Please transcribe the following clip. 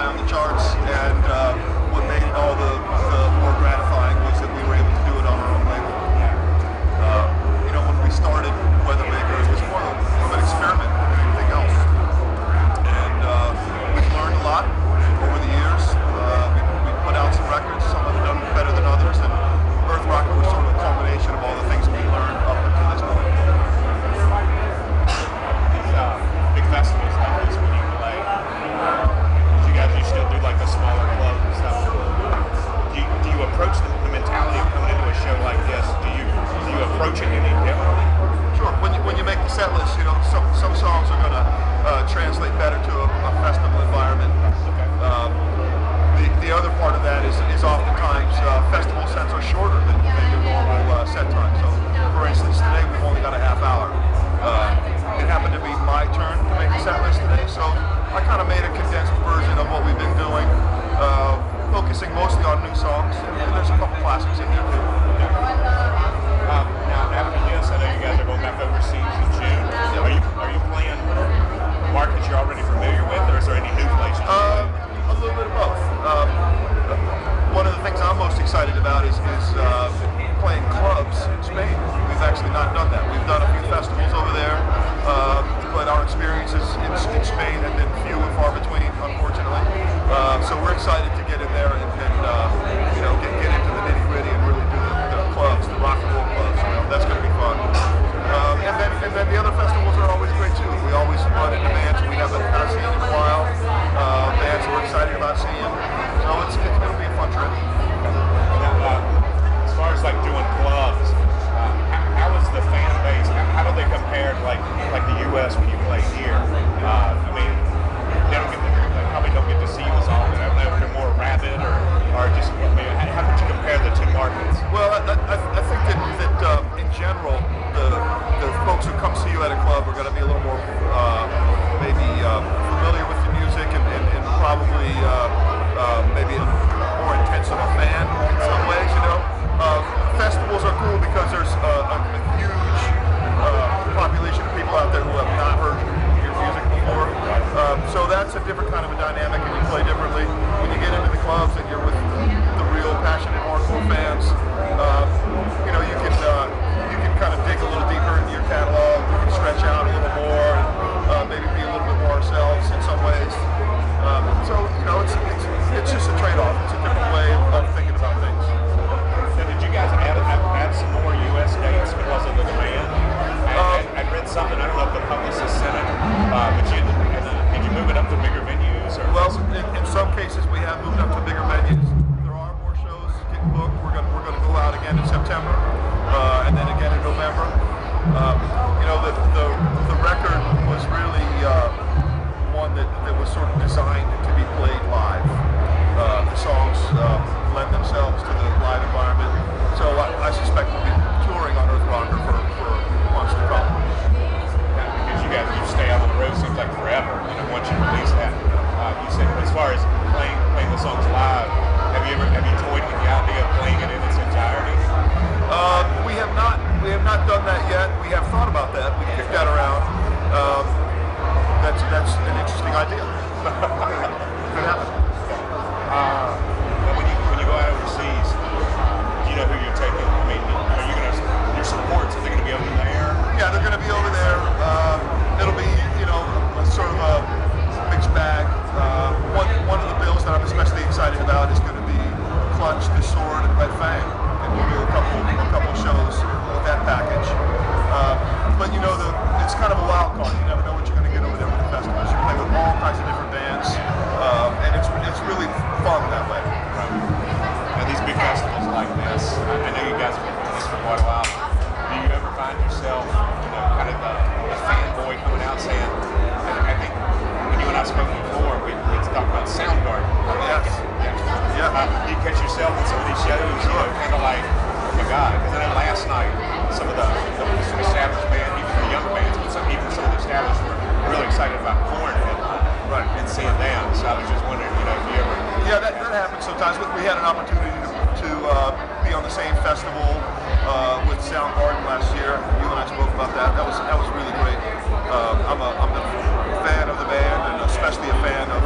high on the charts, and what made it all the more gratifying was that we were able to do it on our own label. When we started Weathermaker, it was more of an experiment than anything else, and we've learned a lot over the years. We put out some records, some have done better than others, and Earth Rocker was sort of a culmination of all the things we learned up until this point. Big festivals like this when you play, you still do like the smaller clubs and stuff. Do you approach the mentality of coming into a show like this? Do you approach it any differently? Sure. When you make the set list, some songs are going to translate better to a festival environment. Okay. The other part of that is oftentimes festival sets are shorter than your normal set time. So, for instance, today we've only got a half hour. It happened to be my turn to make the set list today, so I kind of made a condensed version of what we've been doing, focusing mostly on new songs, and there's a couple classics in there too. Now, after this, I know you guys are going back overseas in June. Are you playing markets you're already familiar with, or is there any new places? A little bit of both. One of the things I'm most excited about is playing clubs in Spain. We've actually not done that. We've done a few festivals over there, but our experiences in Spain have been few and far between, unfortunately. So we're excited to get in there and get into the nitty-gritty and really do the clubs, the rock and roll clubs. That's going to be fun. And then the other festivals are always great too. We always run into bands we haven't seen in a while. Bands we're excited about seeing. So it's going to be a fun trip. Now, as far as like doing clubs, how is the fan base? How do they compare to like the U.S. when you play here? I mean, they probably don't get to see you as often. I don't know if they're more rabid or just. I mean, how would you compare the two markets? Well, I think that in general, the folks who come see you at a club are going to be a little more maybe familiar with the music and probably maybe more intense of a fan in some ways. Festivals are cool because there's a huge population of people out there who have not heard your music before. So that's a different kind of a dynamic, and you play differently. When you get into the clubs and you're with the real passionate hardcore fans, you can kind of dig a little deeper into your catalog. You can stretch out a little more, and maybe be a little bit more ourselves in some ways. It's just a trade-off. It's a different way of thinking about things. So did you guys add some more U.S. dates because of the demand? I read something, I don't know if the publicist said it, but did you move it up to bigger venues? Well, in some cases we have moved up to bigger venues. There are more shows getting booked. We're going to go out again in September, and then again in November. The record was really one that was sort of designed to be played live. The songs lend themselves to the live environment, so I suspect we'll be touring on Earth Rocker for months to come. Because you stay out on the road seems like forever. Once you release that, you said as far as playing the songs live, have you toyed with the idea of playing it in its entirety? We have not done that yet. We have thought about that. We kicked that around. That's an interesting idea. Could happen. When you go out overseas, do you know who you're taking? I mean, are you going to your supports? Are they going to be over there? Yeah, they're going to be over there. It'll be sort of a mixed bag. One of the bills that I'm especially excited about is going to be Clutch, The Sword, and Red Fang, and we'll do a couple shows with that package. But it's kind of a wild card. You never know what you're going to get over there with the festivals. You play with all kinds of different bands, and it's really fun that way. Right. Now these big festivals like this, I know you guys have been doing this for quite a while. Do you ever find yourself, kind of the fanboy coming out saying, I think when you and I spoke before, we talked about Soundgarden. Yes. Yeah. You catch yourself in some of these shows, kind of like, oh my God, because I know last night some of the established bands, even the younger bands, but even some of the established were really excited about Korn and seeing them. So I was just wondering, if you ever. Yeah, that happens sometimes. We had an opportunity to be on the same festival with Soundgarden last year. You and I spoke about that. That was really great. I'm a fan of the band, and especially a fan of